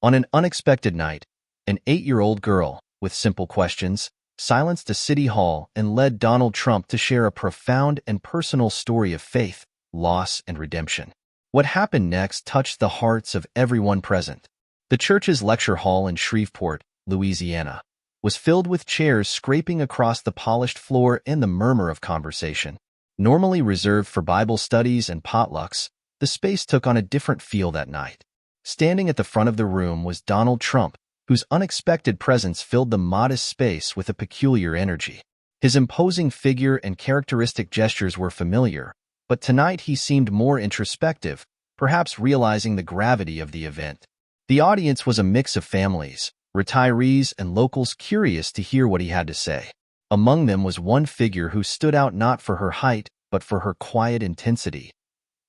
On an unexpected night, an 8-year-old girl, with simple questions, silenced a city hall and led Donald Trump to share a profound and personal story of faith, loss, and redemption. What happened next touched the hearts of everyone present. The church's lecture hall in Shreveport, Louisiana, was filled with chairs scraping across the polished floor and the murmur of conversation. Normally reserved for Bible studies and potlucks, the space took on a different feel that night. Standing at the front of the room was Donald Trump, whose unexpected presence filled the modest space with a peculiar energy. His imposing figure and characteristic gestures were familiar, but tonight he seemed more introspective, perhaps realizing the gravity of the event. The audience was a mix of families, retirees, and locals curious to hear what he had to say. Among them was one figure who stood out not for her height, but for her quiet intensity.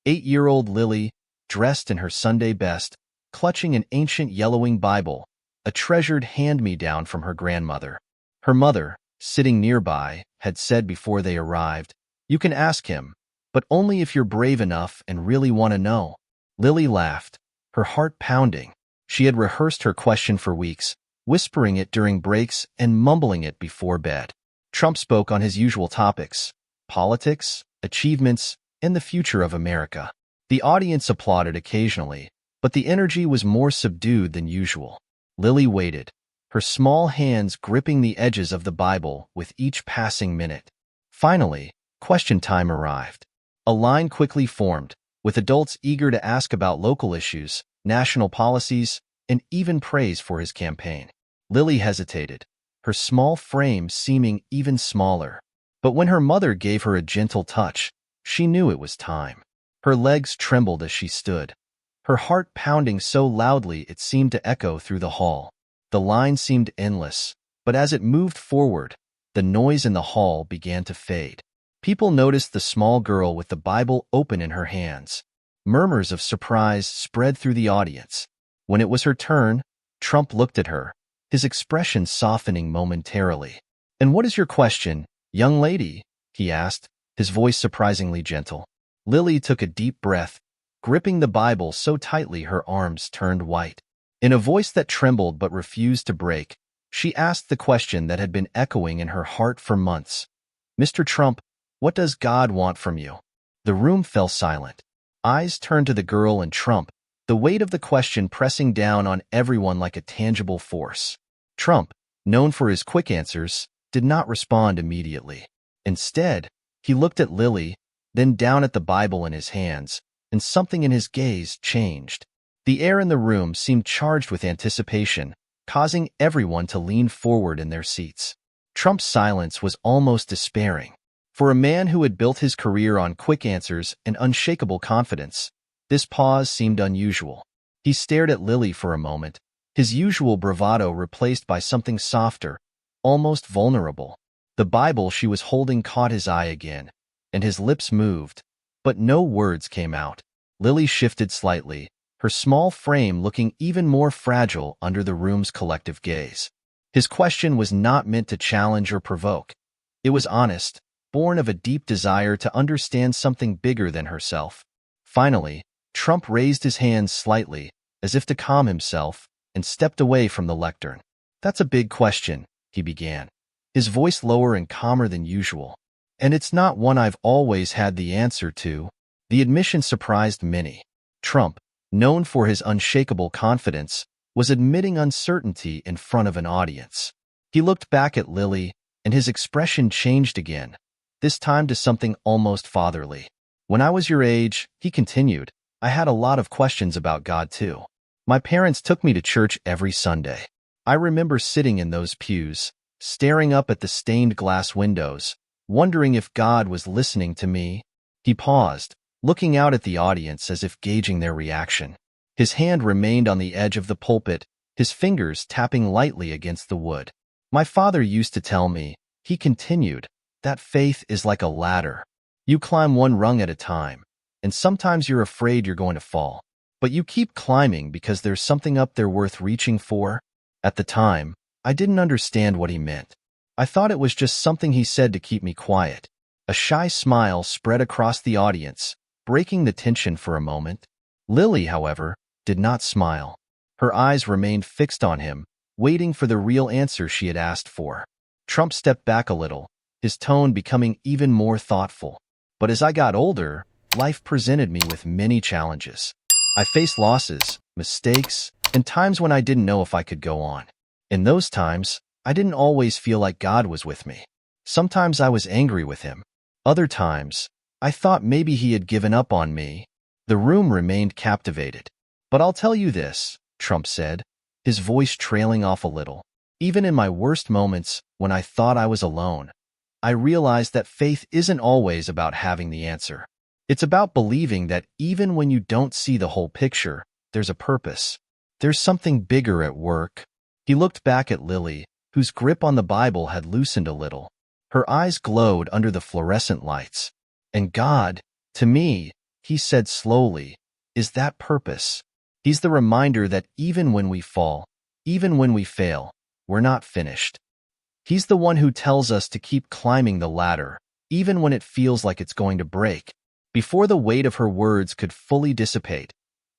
8-year-old Lily, dressed in her Sunday best, clutching an ancient yellowing Bible, a treasured hand-me-down from her grandmother. Her mother, sitting nearby, had said before they arrived, "You can ask him, but only if you're brave enough and really want to know." Lily laughed, her heart pounding. She had rehearsed her question for weeks, whispering it during breaks and mumbling it before bed. Trump spoke on his usual topics: politics, achievements, and the future of America. The audience applauded occasionally, but the energy was more subdued than usual. Lily waited, her small hands gripping the edges of the Bible with each passing minute. Finally, question time arrived. A line quickly formed, with adults eager to ask about local issues, national policies, and even praise for his campaign. Lily hesitated, her small frame seeming even smaller. But when her mother gave her a gentle touch, she knew it was time. Her legs trembled as she stood, her heart pounding so loudly it seemed to echo through the hall. The line seemed endless, but as it moved forward, the noise in the hall began to fade. People noticed the small girl with the Bible open in her hands. Murmurs of surprise spread through the audience. When it was her turn, Trump looked at her, his expression softening momentarily. "And what is your question, young lady?" he asked, his voice surprisingly gentle. Lily took a deep breath, gripping the Bible so tightly her arms turned white. In a voice that trembled but refused to break, she asked the question that had been echoing in her heart for months. "Mr. Trump, what does God want from you?" The room fell silent. Eyes turned to the girl and Trump, the weight of the question pressing down on everyone like a tangible force. Trump, known for his quick answers, did not respond immediately. Instead, he looked at Lily, then down at the Bible in his hands, and something in his gaze changed. The air in the room seemed charged with anticipation, causing everyone to lean forward in their seats. Trump's silence was almost despairing. For a man who had built his career on quick answers and unshakable confidence, this pause seemed unusual. He stared at Lily for a moment, his usual bravado replaced by something softer, almost vulnerable. The Bible she was holding caught his eye again, and his lips moved, but no words came out. Lily shifted slightly, her small frame looking even more fragile under the room's collective gaze. His question was not meant to challenge or provoke. It was honest, born of a deep desire to understand something bigger than herself. Finally, Trump raised his hands slightly, as if to calm himself, and stepped away from the lectern. "That's a big question," he began, his voice lower and calmer than usual. "And it's not one I've always had the answer to." The admission surprised many. Trump, known for his unshakable confidence, was admitting uncertainty in front of an audience. He looked back at Lily, and his expression changed again, this time to something almost fatherly. "When I was your age," he continued, "I had a lot of questions about God too. My parents took me to church every Sunday. I remember sitting in those pews, staring up at the stained glass windows, wondering if God was listening to me." He paused, looking out at the audience as if gauging their reaction. His hand remained on the edge of the pulpit, his fingers tapping lightly against the wood. "My father used to tell me," he continued, "that faith is like a ladder. You climb one rung at a time, and sometimes you're afraid you're going to fall. But you keep climbing because there's something up there worth reaching for." At the time, I didn't understand what he meant. I thought it was just something he said to keep me quiet. A shy smile spread across the audience, breaking the tension for a moment. Lily, however, did not smile. Her eyes remained fixed on him, waiting for the real answer she had asked for. Trump stepped back a little, his tone becoming even more thoughtful. But as I got older, life presented me with many challenges. I faced losses, mistakes, and times when I didn't know if I could go on. In those times, I didn't always feel like God was with me. Sometimes I was angry with him. Other times, I thought maybe he had given up on me. The room remained captivated. But I'll tell you this, Trump said, his voice trailing off a little. Even in my worst moments, when I thought I was alone, I realized that faith isn't always about having the answer. It's about believing that even when you don't see the whole picture, there's a purpose. There's something bigger at work. He looked back at Lily, whose grip on the Bible had loosened a little. Her eyes glowed under the fluorescent lights. And God, to me, he said slowly, is that purpose. He's the reminder that even when we fall, even when we fail, we're not finished. He's the one who tells us to keep climbing the ladder, even when it feels like it's going to break. Before the weight of her words could fully dissipate,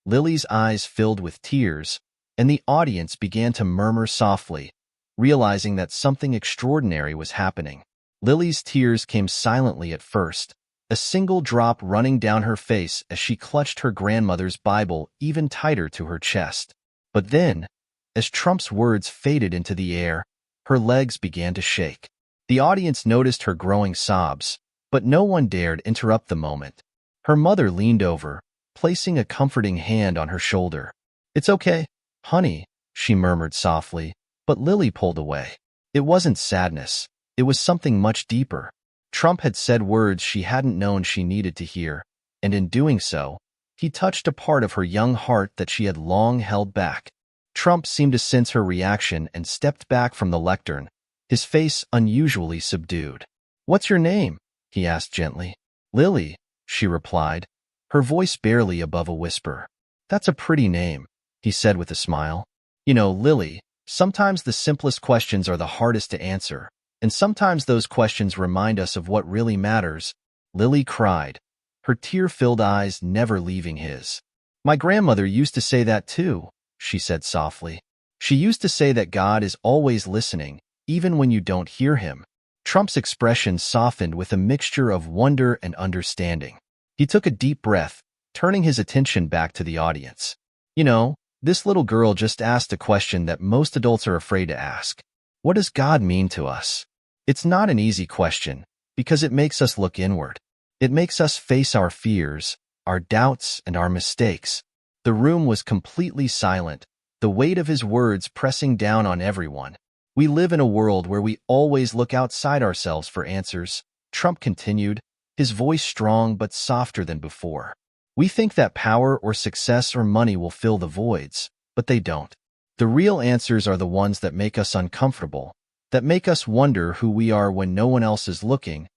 Lily's eyes filled with tears, and the audience began to murmur softly, realizing that something extraordinary was happening. Lily's tears came silently at first, a single drop running down her face as she clutched her grandmother's Bible even tighter to her chest. But then, as Trump's words faded into the air, her legs began to shake. The audience noticed her growing sobs, but no one dared interrupt the moment. Her mother leaned over, placing a comforting hand on her shoulder. "It's okay, honey," she murmured softly, but Lily pulled away. It wasn't sadness. It was something much deeper. Trump had said words she hadn't known she needed to hear, and in doing so, he touched a part of her young heart that she had long held back. Trump seemed to sense her reaction and stepped back from the lectern, his face unusually subdued. "What's your name?" he asked gently. "Lily," she replied, her voice barely above a whisper. "That's a pretty name," he said with a smile. "You know, Lily, sometimes the simplest questions are the hardest to answer, and sometimes those questions remind us of what really matters." Lily cried, her tear-filled eyes never leaving his. "My grandmother used to say that too," she said softly. "She used to say that God is always listening, even when you don't hear him." Trump's expression softened with a mixture of wonder and understanding. He took a deep breath, turning his attention back to the audience. "You know, this little girl just asked a question that most adults are afraid to ask. What does God mean to us?" It's not an easy question, because it makes us look inward. It makes us face our fears, our doubts, and our mistakes. The room was completely silent, the weight of his words pressing down on everyone. "We live in a world where we always look outside ourselves for answers," Trump continued, his voice strong but softer than before. "We think that power or success or money will fill the voids, but they don't. The real answers are the ones that make us uncomfortable, that make us wonder who we are when no one else is looking."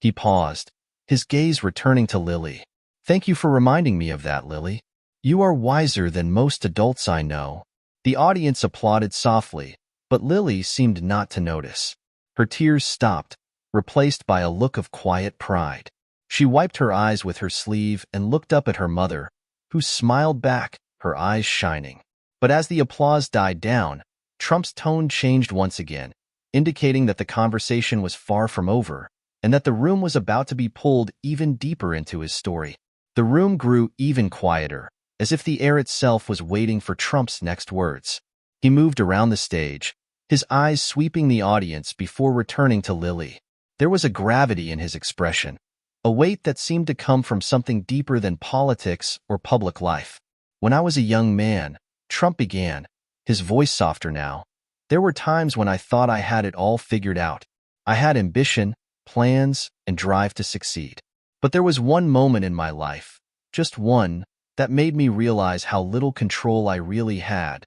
He paused, his gaze returning to Lily. "Thank you for reminding me of that, Lily. You are wiser than most adults I know." The audience applauded softly, but Lily seemed not to notice. Her tears stopped, replaced by a look of quiet pride. She wiped her eyes with her sleeve and looked up at her mother, who smiled back, her eyes shining. But as the applause died down, Trump's tone changed once again, indicating that the conversation was far from over, and that the room was about to be pulled even deeper into his story. The room grew even quieter, as if the air itself was waiting for Trump's next words. He moved around the stage, his eyes sweeping the audience before returning to Lily. There was a gravity in his expression, a weight that seemed to come from something deeper than politics or public life. "When I was a young man," Trump began, his voice softer now, "there were times when I thought I had it all figured out. I had ambition, plans, and drive to succeed. But there was one moment in my life, just one, that made me realize how little control I really had."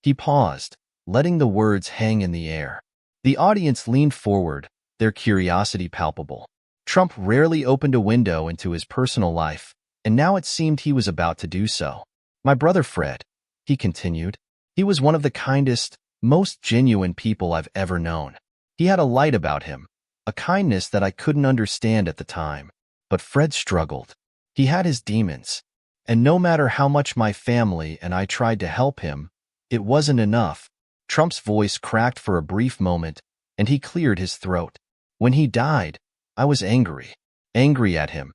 He paused, letting the words hang in the air. The audience leaned forward, their curiosity palpable. Trump rarely opened a window into his personal life, and now it seemed he was about to do so. "My brother Fred," he continued, "he was one of the kindest, most genuine people I've ever known. He had a light about him, a kindness that I couldn't understand at the time. But Fred struggled. He had his demons. And no matter how much my family and I tried to help him, it wasn't enough. Trump's voice cracked for a brief moment, and he cleared his throat. When he died, I was angry. Angry at him.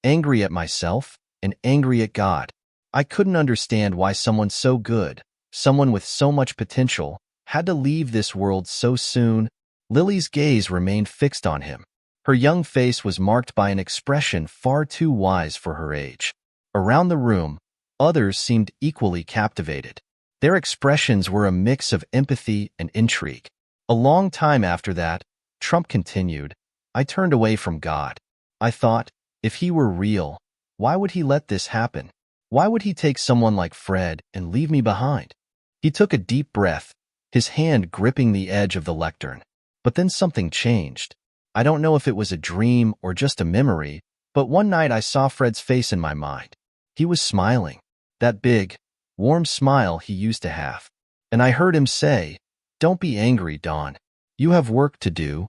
Angry at myself, and angry at God. I couldn't understand why someone so good, someone with so much potential, had to leave this world so soon. Lily's gaze remained fixed on him. Her young face was marked by an expression far too wise for her age. Around the room, others seemed equally captivated. Their expressions were a mix of empathy and intrigue. A long time after that, Trump continued, I turned away from God. I thought, if he were real, why would he let this happen? Why would he take someone like Fred and leave me behind? He took a deep breath, his hand gripping the edge of the lectern. But then something changed. I don't know if it was a dream or just a memory, but one night I saw Fred's face in my mind. He was smiling, that big, warm smile he used to have. And I heard him say, don't be angry, Dawn. You have work to do.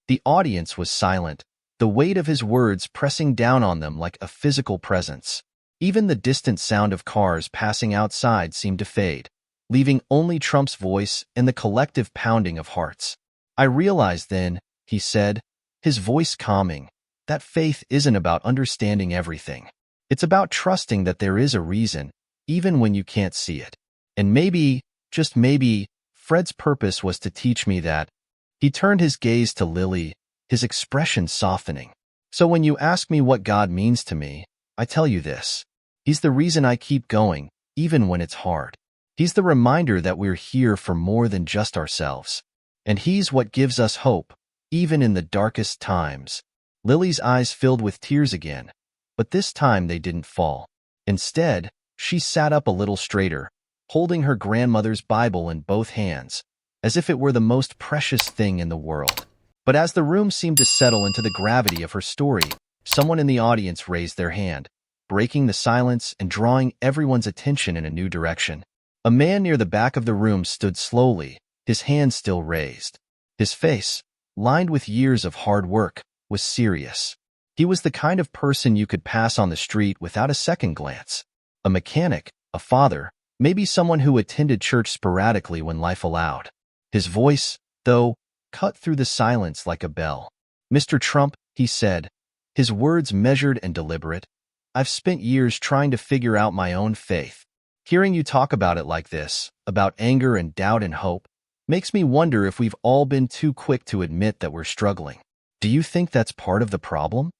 The audience was silent, the weight of his words pressing down on them like a physical presence. Even the distant sound of cars passing outside seemed to fade, leaving only Trump's voice and the collective pounding of hearts. I realized then, he said, his voice calming, that faith isn't about understanding everything. It's about trusting that there is a reason, even when you can't see it. And maybe, just maybe, Fred's purpose was to teach me that. He turned his gaze to Lily, his expression softening. So when you ask me what God means to me, I tell you this. He's the reason I keep going, even when it's hard. He's the reminder that we're here for more than just ourselves. And he's what gives us hope, even in the darkest times. Lily's eyes filled with tears again, but this time they didn't fall. Instead, she sat up a little straighter, holding her grandmother's Bible in both hands, as if it were the most precious thing in the world. But as the room seemed to settle into the gravity of her story, someone in the audience raised their hand, breaking the silence and drawing everyone's attention in a new direction. A man near the back of the room stood slowly, his hand still raised. His face, lined with years of hard work, was serious. He was the kind of person you could pass on the street without a second glance. A mechanic, a father, maybe someone who attended church sporadically when life allowed. His voice, though, cut through the silence like a bell. Mr. Trump, he said, his words measured and deliberate, I've spent years trying to figure out my own faith. Hearing you talk about it like this, about anger and doubt and hope, makes me wonder if we've all been too quick to admit that we're struggling. Do you think that's part of the problem?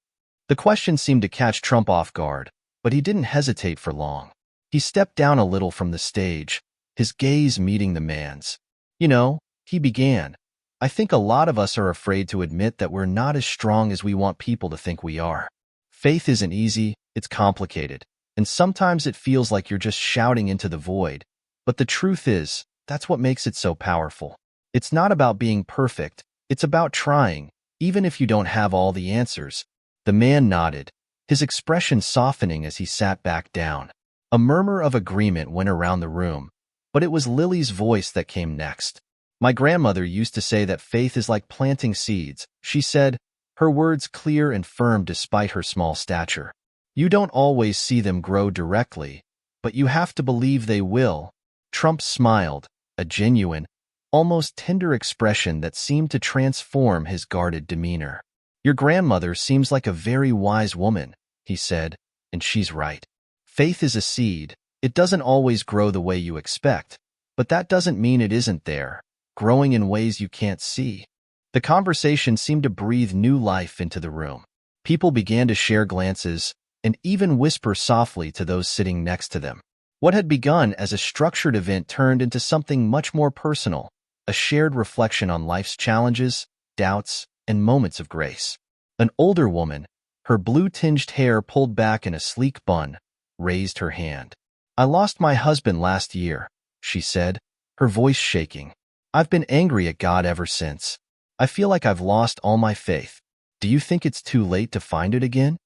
The question seemed to catch Trump off guard, but he didn't hesitate for long. He stepped down a little from the stage, his gaze meeting the man's. You know, he began, I think a lot of us are afraid to admit that we're not as strong as we want people to think we are. Faith isn't easy, it's complicated, and sometimes it feels like you're just shouting into the void. But the truth is, that's what makes it so powerful. It's not about being perfect, it's about trying, even if you don't have all the answers. The man nodded, his expression softening as he sat back down. A murmur of agreement went around the room, but it was Lily's voice that came next. My grandmother used to say that faith is like planting seeds, she said, her words clear and firm despite her small stature. You don't always see them grow directly, but you have to believe they will. Trump smiled, a genuine, almost tender expression that seemed to transform his guarded demeanor. Your grandmother seems like a very wise woman, he said, and she's right. Faith is a seed. It doesn't always grow the way you expect, but that doesn't mean it isn't there, growing in ways you can't see. The conversation seemed to breathe new life into the room. People began to share glances and even whisper softly to those sitting next to them. What had begun as a structured event turned into something much more personal, a shared reflection on life's challenges, doubts, and moments of grace. An older woman, her blue-tinged hair pulled back in a sleek bun, raised her hand. I lost my husband last year, she said, her voice shaking. I've been angry at God ever since. I feel like I've lost all my faith. Do you think it's too late to find it again?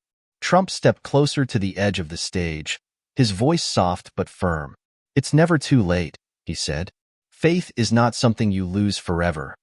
Trump stepped closer to the edge of the stage, his voice soft but firm. It's never too late, he said. Faith is not something you lose forever.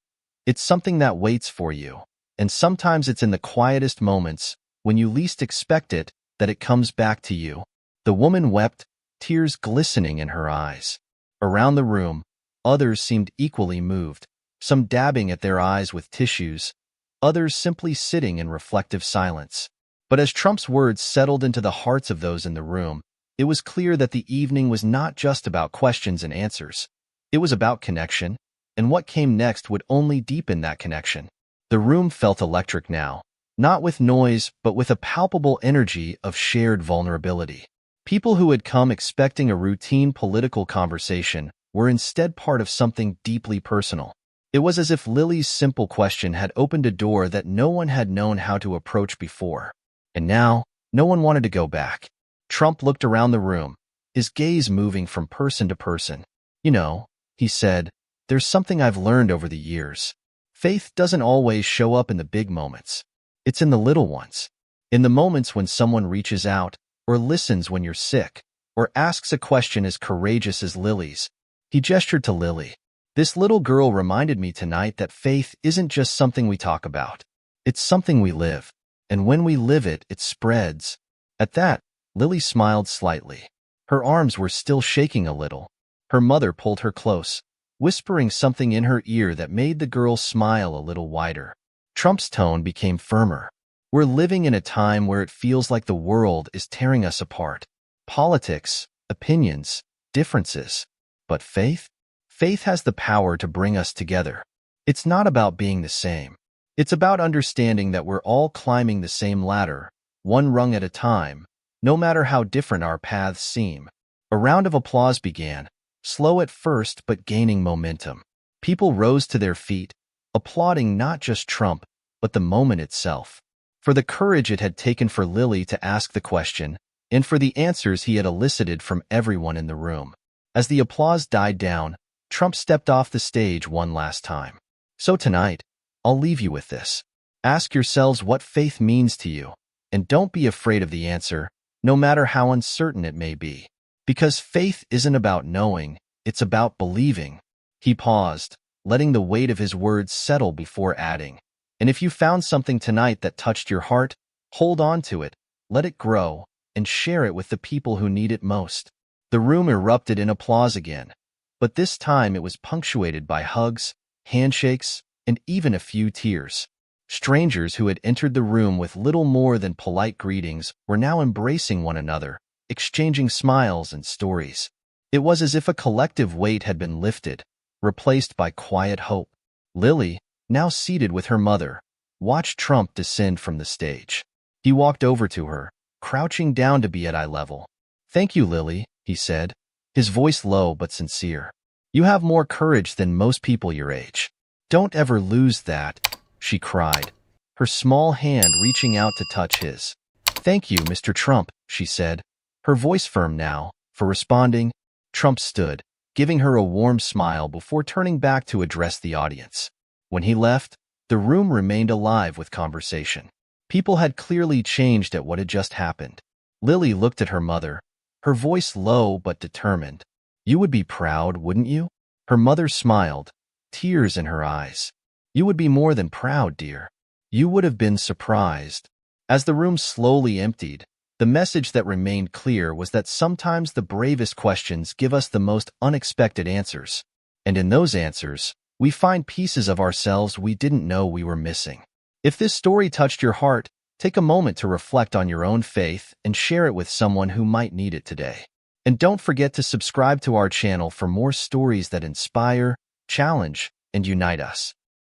It's something that waits for you, and sometimes it's in the quietest moments, when you least expect it, that it comes back to you. The woman wept, tears glistening in her eyes. Around the room, others seemed equally moved, some dabbing at their eyes with tissues, others simply sitting in reflective silence. But as Trump's words settled into the hearts of those in the room, it was clear that the evening was not just about questions and answers. It was about connection, and what came next would only deepen that connection. The room felt electric now, not with noise, but with a palpable energy of shared vulnerability. People who had come expecting a routine political conversation were instead part of something deeply personal. It was as if Lily's simple question had opened a door that no one had known how to approach before. And now, no one wanted to go back. Trump looked around the room, his gaze moving from person to person. "You know," he said, "there's something I've learned over the years. Faith doesn't always show up in the big moments. It's in the little ones. In the moments when someone reaches out, or listens when you're sick, or asks a question as courageous as Lily's." He gestured to Lily. "This little girl reminded me tonight that faith isn't just something we talk about. It's something we live. And when we live it, it spreads." At that, Lily smiled slightly. Her arms were still shaking a little. Her mother pulled her close, whispering something in her ear that made the girl smile a little wider. Trump's tone became firmer. "We're living in a time where it feels like the world is tearing us apart. Politics, opinions, differences. But faith? Faith has the power to bring us together. It's not about being the same. It's about understanding that we're all climbing the same ladder, one rung at a time, no matter how different our paths seem." A round of applause began, slow at first but gaining momentum. People rose to their feet, applauding not just Trump, but the moment itself. For the courage it had taken for Lily to ask the question, and for the answers he had elicited from everyone in the room. As the applause died down, Trump stepped off the stage one last time. "So tonight, I'll leave you with this. Ask yourselves what faith means to you, and don't be afraid of the answer, no matter how uncertain it may be. Because faith isn't about knowing, it's about believing." He paused, letting the weight of his words settle before adding, "And if you found something tonight that touched your heart, hold on to it, let it grow, and share it with the people who need it most." The room erupted in applause again, but this time it was punctuated by hugs, handshakes, and even a few tears. Strangers who had entered the room with little more than polite greetings were now embracing one another, exchanging smiles and stories. It was as if a collective weight had been lifted, replaced by quiet hope. Lily, now seated with her mother, watched Trump descend from the stage. He walked over to her, crouching down to be at eye level. "Thank you, Lily," he said, his voice low but sincere. "You have more courage than most people your age." "Don't ever lose that," she cried, her small hand reaching out to touch his. "Thank you, Mr. Trump," she said, her voice firm now. For responding, Trump stood, giving her a warm smile before turning back to address the audience. When he left, the room remained alive with conversation. People had clearly changed at what had just happened. Lily looked at her mother, her voice low but determined. "You would be proud, wouldn't you?" Her mother smiled, tears in her eyes. "You would be more than proud, dear. You would have been surprised." As the room slowly emptied, the message that remained clear was that sometimes the bravest questions give us the most unexpected answers. And in those answers, we find pieces of ourselves we didn't know we were missing. If this story touched your heart, take a moment to reflect on your own faith and share it with someone who might need it today. And don't forget to subscribe to our channel for more stories that inspire, challenge, and unite us.